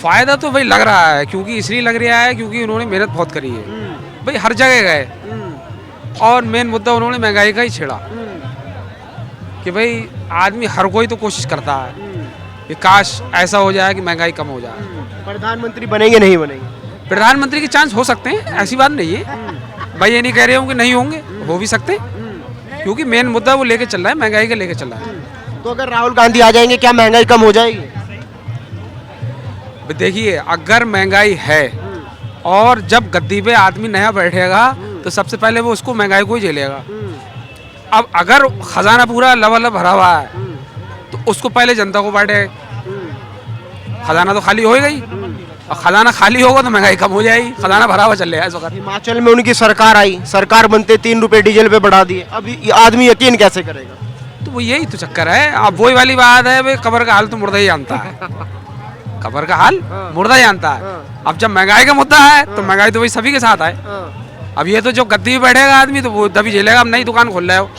फायदा तो भाई लग रहा है, क्योंकि इसलिए लग रहा है क्योंकि उन्होंने मेहनत बहुत करी है भाई, हर जगह गए और मेन मुद्दा उन्होंने महंगाई का ही छेड़ा कि भाई आदमी हर कोई तो कोशिश करता है कि काश ऐसा हो जाए कि महंगाई कम हो जाए। प्रधानमंत्री बनेंगे नहीं बनेंगे? प्रधानमंत्री के चांस हो सकते हैं, ऐसी बात नहीं है भाई, ये नहीं कह रहे हूँ कि नहीं होंगे, हो भी सकते हैं क्योंकि मेन मुद्दा वो लेके चल रहा है, महंगाई का लेके चल रहा है। तो अगर राहुल गांधी आ जाएंगे क्या महंगाई कम हो जाएगी? देखिए अगर महंगाई है और जब गद्दी पे आदमी नया बैठेगा तो सबसे पहले वो उसको महंगाई को ही झेलेगा। अब अगर खजाना पूरा लबालब भरा हुआ है तो उसको पहले जनता को बांटे, खजाना तो खाली हो गई और खजाना खाली होगा तो महंगाई कम हो जाएगी, खजाना भरा हुआ चल रहा है इस वक्त। हिमाचल में उनकी सरकार आई, सरकार बनते 3 रुपए डीजल पे बढ़ा दिए, अब ये आदमी यकीन कैसे करेगा? तो वो यही तो चक्कर है। अब वही वाली बात है भाई, कब्र का हाल तो मुर्दा ही जानता है, कब्र का हाल मुर्दा जानता है। अब जब महंगाई का मुद्दा है तो महंगाई तो भाई सभी के साथ है। अब ये तो जो गद्दी में बैठेगा आदमी तो वो तभी झेलेगा। अब नई दुकान खोल रहे हो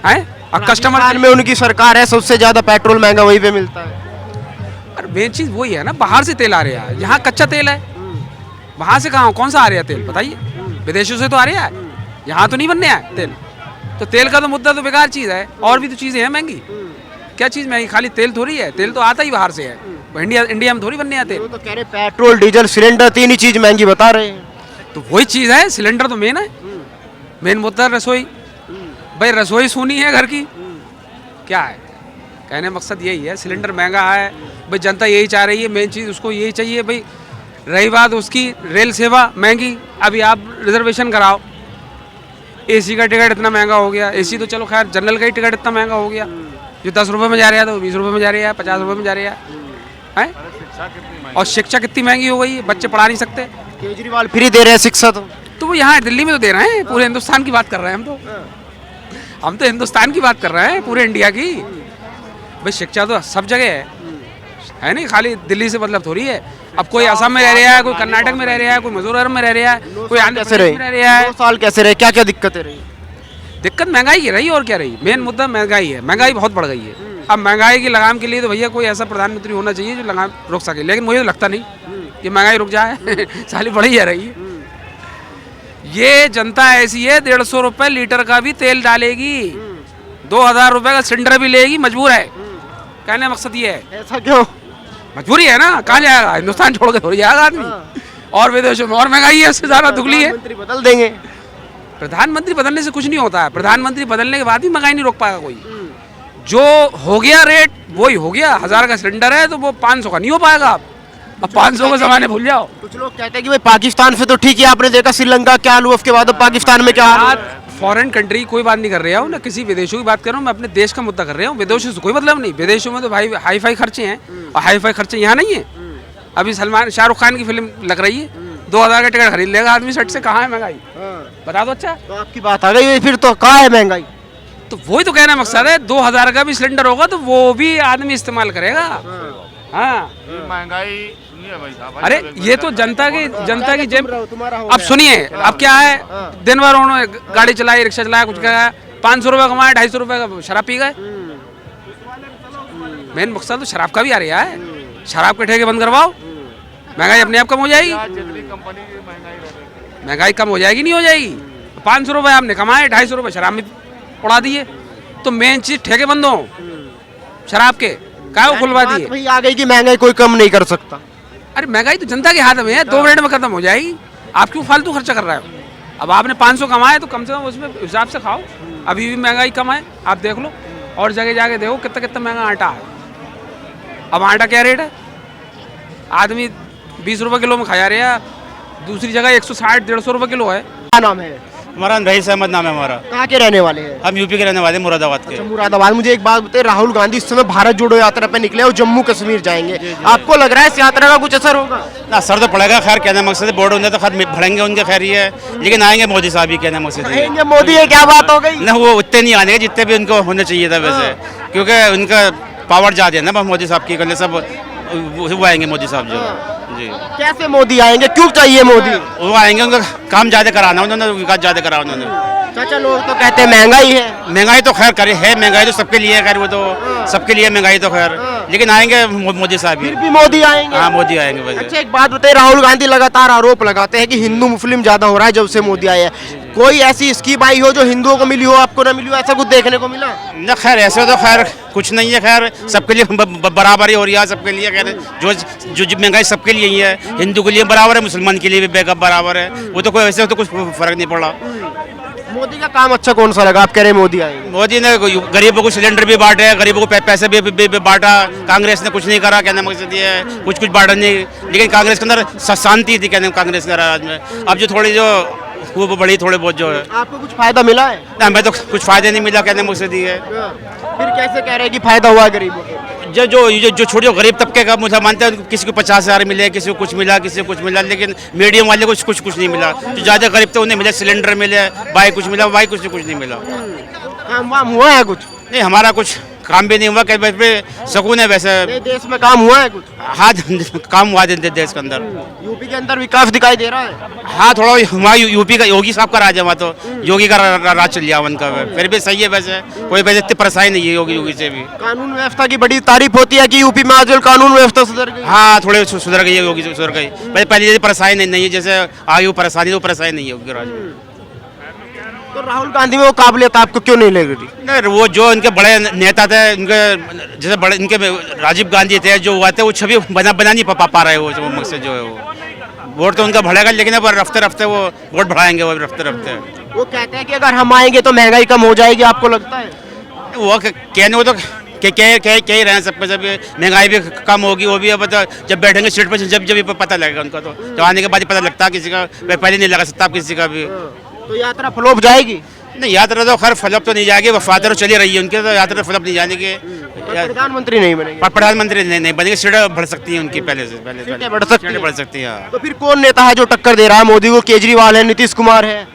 हैं, अब कस्टमर में उनकी सरकार है, सबसे ज्यादा पेट्रोल महंगा वहीं पे मिलता है। अरे मेन चीज वही है ना, बाहर से तेल आ रहा है, यहाँ कच्चा तेल है, वहां से कहाँ कौन सा आ रहा है तेल बताइए? विदेशों से तो आ रहा है, यहाँ तो नहीं बनने है तेल। तो तेल का तो मुद्दा तो बेकार चीज है, और भी तो चीजें हैं महंगी। क्या चीज महंगी? खाली तेल थोड़ी है, तेल तो आता ही बाहर से है, इंडिया में थोड़ी बनने आते। तो कह रहे पेट्रोल डीजल सिलेंडर 3 ही चीज महंगी बता रहे हैं। तो वही चीज है, सिलेंडर तो मेन है, मेन मुद्दा रसोई। भाई रसोई सूनी है घर की, क्या है कहने मकसद यही है, सिलेंडर महंगा है भाई, जनता यही चाह रही है, मेन चीज उसको यही चाहिए भाई। रही बात उसकी रेल सेवा महंगी, अभी आप रिजर्वेशन कराओ, एसी का टिकट इतना महंगा हो गया, एसी तो चलो खैर, जनरल का ही टिकट इतना महंगा हो गया, जो 10 रुपये में जा रहा है तो 20 रुपये में जा रहा है, 50 रुपये में जा रहा है। और शिक्षा कितनी महंगी हो गई है, बच्चे पढ़ा नहीं सकते। केजरीवाल फ्री दे रहे हैं शिक्षा, तो वो यहाँ दिल्ली में तो दे रहे हैं, पूरे हिंदुस्तान की बात कर रहे हैं हम तो हिंदुस्तान की बात कर रहे हैं, पूरे इंडिया की। भाई शिक्षा तो सब जगह है नहीं, खाली दिल्ली से मतलब थोड़ी है। अब कोई असम में रह रहा है, कोई कर्नाटक में रह रहा है, कोई मिजोरम में रह रहा है, कोई आंध्र प्रदेश में रह रहा है। 2 साल कैसे रहे, क्या क्या दिक्कतें रही? दिक्कत महंगाई की रही और क्या रही, मेन मुद्दा महंगाई है, महंगाई बहुत बढ़ गई है। अब महंगाई की लगाम के लिए तो भैया कोई ऐसा प्रधानमंत्री होना चाहिए जो लगाम रोक सके, लेकिन मुझे तो लगता नहीं कि महंगाई रुक जाए साली बढ़ी जा रही है। ये जनता ऐसी है, 150 रुपए लीटर का भी तेल डालेगी, 2000 रुपए का सिलेंडर भी लेगी, मजबूर है। कहने मकसद ये है। ऐसा क्यों? मजबूरी है ना, कहाँ जाएगा, हिंदुस्तान छोड़ के थोड़ी जाएगा आदमी। और विदेशों में और महंगाई है, इससे ज्यादा दुगली है। प्रधानमंत्री बदल देंगे? प्रधानमंत्री बदलने से कुछ नहीं होता है, प्रधानमंत्री बदलने के बाद भी महंगाई नहीं रोक पाएगा कोई। जो हो गया रेट वही हो गया, 1000 का सिलेंडर है तो वो 500 का नहीं हो पाएगा। अब 500 के जमाने भूल जाओ। कुछ लोग कहते हैं कि भाई पाकिस्तान से तो ठीक है, आपने देखा श्रीलंका क्या हाल हुआ, उसके बाद पाकिस्तान में क्या हाल। फॉरेन कंट्री कोई बात नहीं कर रहा हूँ ना, किसी विदेशों की बात कर रहा हूँ, मैं अपने देश का मुद्दा कर रहा हूँ। विदेशों से कोई मतलब नहीं, विदेशों में तो भाई हाई फाई खर्चे हैं और हाई फाई खर्चे यहाँ नहीं है। अभी शाहरुख खान की फिल्म लग रही है, 2000 का टिकट खरीद लेगा आदमी सट से, कहाँ है महंगाई बता दो। अच्छा तो आपकी बात आ गई, फिर तो कहाँ है महंगाई? तो वही तो कहना मकसद है, 2000 का भी सिलेंडर होगा तो वो भी आदमी इस्तेमाल करेगा। हाँ महंगाई अरे ये तो जनता की जेब। अब सुनिए, अब क्या है, दिन भर उन्होंने गाड़ी चलाई, रिक्शा चलाया, कुछ कहा, 500 रुपये कमाया, 250 रुपये का शराब पी गए। मेन मकसद तो शराब का भी आ रहा है, शराब के ठेके बंद करवाओ, महंगाई अपने आप कम हो जाएगी। महंगाई कम हो जाएगी नहीं हो जाएगी? 500 रुपये आपने कमाए, 250 रुपये शराब में उड़ा दिए, तो मेन चीज ठेके बंद हो शराब के, क्या वो खुलवा दिए। भाई आ गई कि महंगाई कोई कम नहीं कर सकता। अरे महंगाई तो जनता के हाथ में है, 2 मिनट में खत्म हो जाएगी। आप क्यों फालतू खर्चा कर रहे हो? अब आपने 500 कमाए तो कम से कम उसमें हिसाब से खाओ। अभी भी महंगाई कम है, आप देख लो, और जगह जाके देखो कितना कितना महंगा आटा है। अब आटा क्या रेट है, आदमी 20 रुपये किलो में खाया रहा, दूसरी जगह 160-150 रुपये किलो है। क्या नाम है? हमारा रईस अहमद नाम है हमारा। कहाँ के रहने वाले हैं? हम यूपी के रहने वाले, मुरादाबाद के। मुरादाबाद। मुझे एक बात बताइए, राहुल गांधी इस समय भारत जोड़ो यात्रा पे निकले और जम्मू कश्मीर जाएंगे, आपको लग रहा है इस यात्रा का कुछ असर होगा? ना असर तो पड़ेगा, खैर कहना मकसद है, बोर्ड होंगे तो खैर भड़ेंगे उनके, खैर ये है, लेकिन आएंगे मोदी साहब ही, कहना मकसद है। मोदी है, क्या बात हो गई? ना वो उतने नहीं आने जितने भी उनको होने चाहिए था वैसे, क्योंकि उनका पावर ज़्यादा है ना मोदी साहब की, करने सब वो आएंगे मोदी साहब जो। जी कैसे मोदी आएंगे, क्यों चाहिए मोदी? वो आएंगे, उनका काम ज़्यादा कराना, उन्होंने विकास ज़्यादा करा उन्होंने। चाचा लोग तो कहते हैं महंगाई है। महंगाई तो खैर करे है, महंगाई तो सबके लिए है खैर, वो तो सबके लिए महंगाई तो खैर, लेकिन आएंगे मोदी साहब ही। फिर भी मोदी आएंगे। हाँ मोदी आएंगे वैसे। अच्छा एक बात बताइए, राहुल गांधी लगातार आरोप लगाते हैं कि हिंदू मुस्लिम ज्यादा हो रहा है जब से मोदी आए हैं। कोई ऐसी स्कीम आई हो जो हिंदुओं को मिली हो, आपको ना मिली हो, ऐसा कुछ देखने को मिला? न खैर ऐसे तो खैर कुछ नहीं है, खैर सबके लिए बराबर ही हो रही है, सबके लिए खैर जो जो महंगाई सबके लिए ही है, हिंदू के लिए बराबर है, मुसलमान के लिए भी बैकअप बराबर है, वो तो कोई वैसे तो कुछ फर्क नहीं पड़ा। मोदी का काम अच्छा कौन सा लगा? आप कह रहे हैं मोदी आएंगे। मोदी ने गरीबों को सिलेंडर भी बांटे, गरीबों को पैसे भी बांटा। कांग्रेस ने कुछ नहीं करा, कहने मकसद ये है कुछ बांटा नहीं, लेकिन कांग्रेस के अंदर शांति थी, कहने कांग्रेस के राज में। अब जो थोड़ी जो वो बड़ी थोड़े बहुत जो है, आपको कुछ फायदा मिला है? ना हमें तो कुछ फायदे नहीं मिला, कहने मकसद ये है। फिर कैसे कह रहे हैं कि फायदा हुआ गरीबों को? जो छोटे गरीब तबके का मुझे मानते हैं, किसी को 50,000 मिले, किसी को कुछ मिला, किसी को कुछ मिला, लेकिन मीडियम वाले को कुछ नहीं मिला। जो ज़्यादा गरीब थे उन्हें मिले सिलेंडर मिले, बाइक कुछ मिला, बाइक कुछ नहीं मिला। काम वाम हुआ है कुछ? नहीं हमारा कुछ काम भी नहीं हुआ, कहीं सुकून है वैसे। नहीं, देश में काम हुआ है कुछ? हाँ काम हुआ देश के अंदर। यूपी के अंदर विकास दिखाई दे रहा है? हाँ थोड़ा वहाँ यूपी का योगी साहब का राज है, वहाँ तो योगी का राज चल गया उनका, फिर भी सही है वैसे, कोई वैसे इतनी परेशानी नहीं है योगी से भी। कानून व्यवस्था की बड़ी तारीफ होती है कि यूपी में आजकल कानून व्यवस्था सुधर गई। हाँ थोड़े सुधर गई है, योगी से सुधर गई, पहले जैसे परेशानी नहीं है, जैसे आगे वो परेशानी नहीं है योगी राज में। तो राहुल गांधी में वो काबिलियत आपको क्यों नहीं लग रही? नहीं वो जो इनके बड़े नेता थे, इनके जैसे बड़े इनके राजीव गांधी थे, जो हुआ थे वो छवि बना नहीं पा रहे वो, जो मकसद जो है वो वोट तो उनका बढ़ेगा, लेकिन अब रफ्ते वो वोट बढ़ाएंगे, वो रफ्ते। वो कहते हैं कि अगर हम आएंगे तो महंगाई कम हो जाएगी, आपको लगता है? वो कहने वो तो कह ही रहे हैं सबको, जब महंगाई भी कम होगी, वो भी अब तो जब बैठेंगे सीट पर जब पता लगेगा उनका, तो जब आने के बाद ही पता लगता है किसी का, पहले नहीं लगा सकता किसी का भी। तो यात्रा फ्लॉप जाएगी? नहीं यात्रा तो खैर फ्लॉप तो नहीं जाएगी, वफादार तो चली रही है उनकी, तो यात्रा फ्लॉप नहीं जाने की। प्रधानमंत्री नहीं बनेंगे? प्रधानमंत्री नहीं बनेगी, सीटें बढ़ सकती है उनकी, पहले से सीटें बढ़ सकती है। तो फिर कौन नेता है जो टक्कर दे रहा है मोदी को? केजरीवाल है, नीतीश कुमार है?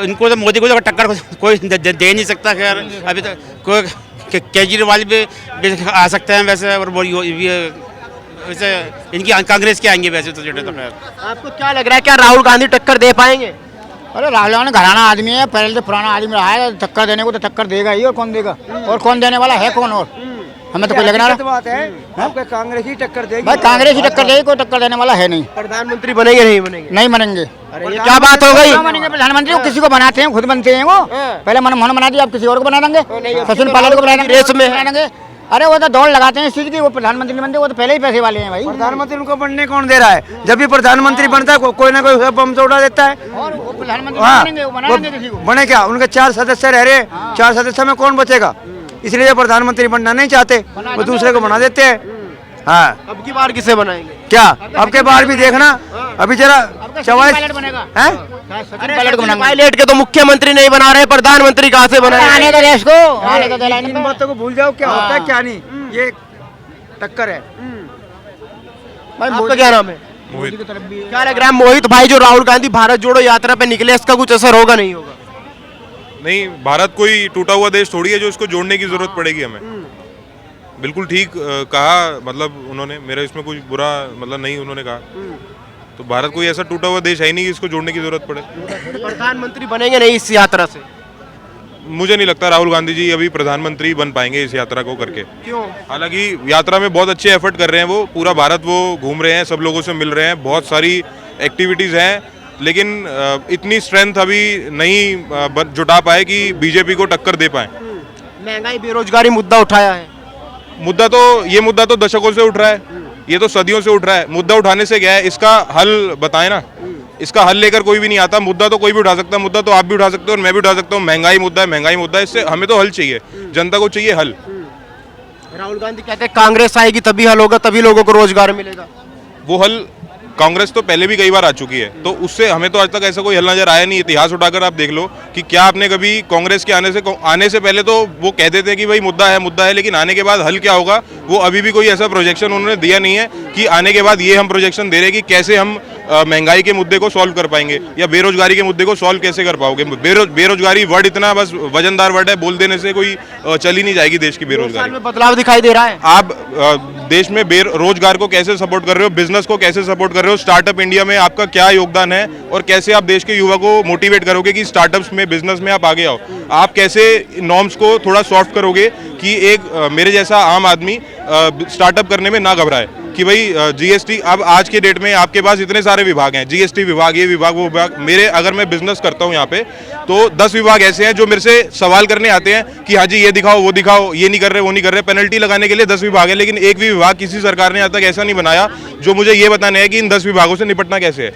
इनको तो मोदी को तो टक्कर कोई दे नहीं सकता, खैर अभी तो कोई केजरीवाल भी आ सकते हैं वैसे, और वैसे इनकी कांग्रेस के आएंगे वैसे तो सीटें तो खैर। आपको क्या लग रहा है, क्या राहुल गांधी टक्कर दे पाएंगे? अरे राहुल गांधी घराना आदमी है, पहले तो पुराना आदमी रहा है, टक्कर देने को तो टक्कर देगा ही, और कौन देगा? और कौन देने वाला है कौन? और हमें तो कोई लग रहा बात है, आपके कांग्रेस ही टक्कर देगी। भाई कांग्रेस ही टक्कर देगी, कोई टक्कर देने वाला है नहीं। प्रधानमंत्री बनेंगे नहीं बनेंगे? नहीं बनेंगे। अरे ये क्या बात हो गई? बनेंगे प्रधानमंत्री को, किसी को बनाते हैं, खुद बनते हैं वो। पहले मनमोहन बना दिया, अब किसी और को बना देंगे, सचिन पायलट को बना देंगे, रेस में बना देंगे। अरे वो तो दौड़ लगाते हैं इस चीज की, वो प्रधानमंत्री नहीं बनते, वो तो पहले ही पैसे वाले हैं भाई। प्रधानमंत्री उनको बनने कौन दे रहा है? जब भी प्रधानमंत्री बनता है कोई ना कोई बम से उड़ा देता है। और वो प्रधानमंत्री हाँ, बनेंगे, वो बना देंगे किसी को। बने क्या? उनके 4 सदस्य रह रहे, 4 सदस्य में कौन बचेगा? इसलिए प्रधानमंत्री बनना नहीं चाहते, वो दूसरे को बना देते हैं। हाँ अब की बार किसे बनाएंगे? क्या अब के बार भी देखना, अभी जरा चवाई पायलट बनेगा। है। सचिन पायलट को बनाएंगे। पायलट के तो मुख्यमंत्री नहीं बना रहे, प्रधानमंत्री कहाँ से बनाएंगे? आने दो देश को, आने दो दिलाने इन बातों को भूल जाओ, क्या होता है क्या नहीं, ये टक्कर है। भाई आपका क्या नाम है? क्या लग रहा है मोहित भाई, जो राहुल गांधी भारत जोड़ो यात्रा पे निकले, इसका कुछ असर होगा नहीं होगा? नहीं, भारत कोई टूटा हुआ देश थोड़ी है जो इसको जोड़ने की जरूरत पड़ेगी हमें। बिल्कुल ठीक कहा, मतलब उन्होंने, मेरा इसमें कुछ बुरा मतलब नहीं उन्होंने कहा। तो भारत कोई ऐसा टूटा हुआ देश है ही नहीं कि इसको जोड़ने की जरूरत पड़े। प्रधानमंत्री बनेंगे नहीं इस यात्रा से? मुझे नहीं लगता राहुल गांधी जी अभी प्रधानमंत्री बन पाएंगे इस यात्रा को करके। क्यों? हालांकि यात्रा में बहुत अच्छे एफर्ट कर रहे हैं, वो पूरा भारत वो घूम रहे हैं, सब लोगों से मिल रहे हैं, बहुत सारी एक्टिविटीज हैं, लेकिन इतनी स्ट्रेंथ अभी नहीं जुटा पाए कि बीजेपी को टक्कर दे पाए। महंगाई बेरोजगारी मुद्दा उठाया है। ये मुद्दा तो दशकों से उठ रहा है, ये तो सदियों से उठ रहा है। मुद्दा उठाने से क्या है, इसका हल बताएं ना। इसका हल लेकर कोई भी नहीं आता। मुद्दा तो कोई भी उठा सकता है, मुद्दा तो आप भी उठा सकते हो और मैं भी उठा सकता हूँ। महंगाई मुद्दा है, महंगाई मुद्दा है, इससे हमें तो हल चाहिए, जनता को चाहिए हल। राहुल गांधी कहते हैं कांग्रेस आएगी तभी हल होगा, तभी लोगों को रोजगार मिलेगा। वो हल कांग्रेस तो पहले भी कई बार आ चुकी है, तो उससे हमें तो आज तक ऐसा कोई हल नजर आया नहीं। इतिहास उठाकर आप देख लो कि क्या आपने कभी कांग्रेस के आने से पहले तो वो कहते थे कि भाई मुद्दा है, लेकिन आने के बाद हल क्या होगा, वो अभी भी कोई ऐसा प्रोजेक्शन उन्होंने दिया नहीं है कि आने के बाद ये हम प्रोजेक्शन दे रहे हैं कि कैसे हम महंगाई के मुद्दे को सॉल्व कर पाएंगे या बेरोजगारी के मुद्दे को सॉल्व कैसे कर पाओगे? बेरोजगारी वर्ड इतना बस वजनदार वर्ड है, बोल देने से कोई चली नहीं जाएगी देश की 2 साल बेरोजगारी। में बदलाव दिखाई दे रहा है। आप देश में बेरोजगार को कैसे सपोर्ट कर रहे हो, बिजनेस को कैसे सपोर्ट कर रहे हो, स्टार्टअप इंडिया में आपका क्या योगदान है और कैसे आप देश के युवा को मोटिवेट करोगे कि स्टार्टअप्स में, बिजनेस में आप आगे आओ? आप कैसे नॉर्म्स को थोड़ा सॉफ्ट करोगे कि एक मेरे जैसा आम आदमी स्टार्टअप करने में ना घबराए कि भाई जीएसटी, अब आज के डेट में आपके पास इतने सारे विभाग हैं, जीएसटी विभाग, ये विभाग, वो विभाग। मेरे अगर मैं बिजनेस करता हूँ यहाँ पे तो 10 विभाग ऐसे हैं जो मेरे से सवाल करने आते हैं कि हाँ जी ये दिखाओ, वो दिखाओ, ये नहीं कर रहे, वो नहीं कर रहे। पेनल्टी लगाने के लिए 10 विभाग है, लेकिन एक भी विभाग किसी सरकार ने आज तक ऐसा नहीं बनाया जो मुझे ये बताना है कि इन 10 विभागों से निपटना कैसे है।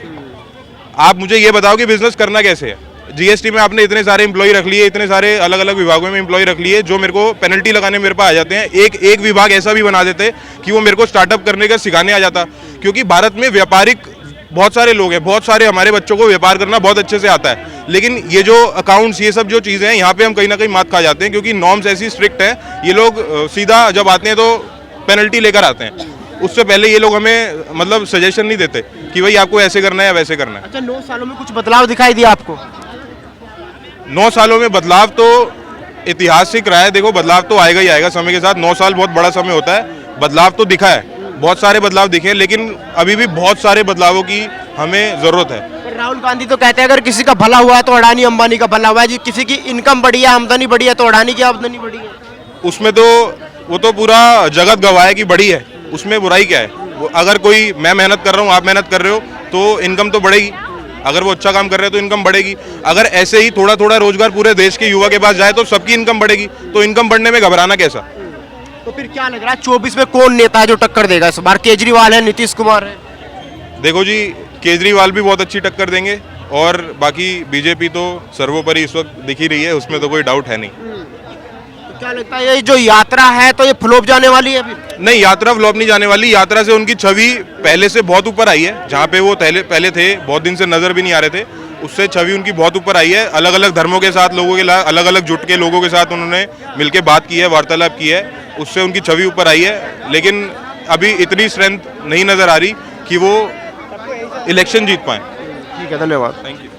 आप मुझे ये बताओ कि बिजनेस करना कैसे है। जीएसटी में आपने इतने सारे एम्प्लॉय रख लिए, इतने सारे अलग अलग विभागों में एम्प्लॉय रख लिए जो मेरे को पेनल्टी लगाने मेरे पास आ जाते हैं। एक विभाग ऐसा भी बना देते कि वो मेरे को स्टार्टअप करने का सिखाने आ जाता, क्योंकि भारत में व्यापारिक बहुत सारे लोग हैं, बहुत सारे हमारे बच्चों को व्यापार करना बहुत अच्छे से आता है, लेकिन ये जो अकाउंट्स, ये सब जो चीज़ें हैं, यहाँ पे हम कहीं ना कहीं मात खा जाते हैं क्योंकि नॉर्म्स ऐसी स्ट्रिक्ट हैं। ये लोग सीधा जब आते हैं तो पेनल्टी लेकर आते हैं, उससे पहले ये लोग हमें मतलब सजेशन नहीं देते कि भाई आपको ऐसे करना है या वैसे करना है। अच्छा, 9 सालों में कुछ बदलाव दिखाई दिया आपको? 9 सालों में बदलाव तो ऐतिहासिक रहा है। देखो, बदलाव तो आएगा ही आएगा समय के साथ। 9 साल बहुत बड़ा समय होता है। बदलाव तो दिखा है, बहुत सारे बदलाव दिखे हैं, लेकिन अभी भी बहुत सारे बदलावों की हमें ज़रूरत है। पर राहुल गांधी तो कहते हैं अगर किसी का भला हुआ है तो अडानी अंबानी का भला हुआ है, जी किसी की इनकम बढ़ी है, आमदनी बढ़ी है तो अडानी की आमदनी बढ़ी है। उसमें तो वो तो पूरा जगत गवाह है कि बड़ी है, उसमें बुराई क्या है? अगर कोई, मैं मेहनत कर रहा हूँ, आप मेहनत कर रहे हो, तो इनकम तो बढ़ेगी। अगर वो अच्छा काम कर रहे हैं तो इनकम बढ़ेगी। अगर ऐसे ही थोड़ा थोड़ा रोजगार पूरे देश के युवा के पास जाए तो सबकी इनकम बढ़ेगी। तो इनकम बढ़ने में घबराना कैसा? तो फिर क्या लग रहा है 24 में कौन नेता है जो टक्कर देगा इस बार? केजरीवाल है, नीतीश कुमार है? देखो जी, केजरीवाल भी बहुत अच्छी टक्कर देंगे और बाकी बीजेपी तो सर्वोपरि इस वक्त दिख ही रही है, उसमें तो कोई डाउट है नहीं। तो क्या लगता है ये जो यात्रा है तो ये फ्लॉप जाने वाली है फिर? नहीं, यात्रा फ्लॉप नहीं जाने वाली। यात्रा से उनकी छवि पहले से बहुत ऊपर आई है। जहाँ पे वो पहले थे, बहुत दिन से नजर भी नहीं आ रहे थे, उससे छवि उनकी बहुत ऊपर आई है। अलग अलग धर्मों के साथ, लोगों के अलग अलग जुट के लोगों के साथ उन्होंने मिलकर बात की है, वार्तालाप की है, उससे उनकी छवि ऊपर आई है। लेकिन अभी इतनी स्ट्रेंथ नहीं नजर आ रही कि वो इलेक्शन जीत पाए। ठीक है, धन्यवाद। Thank you.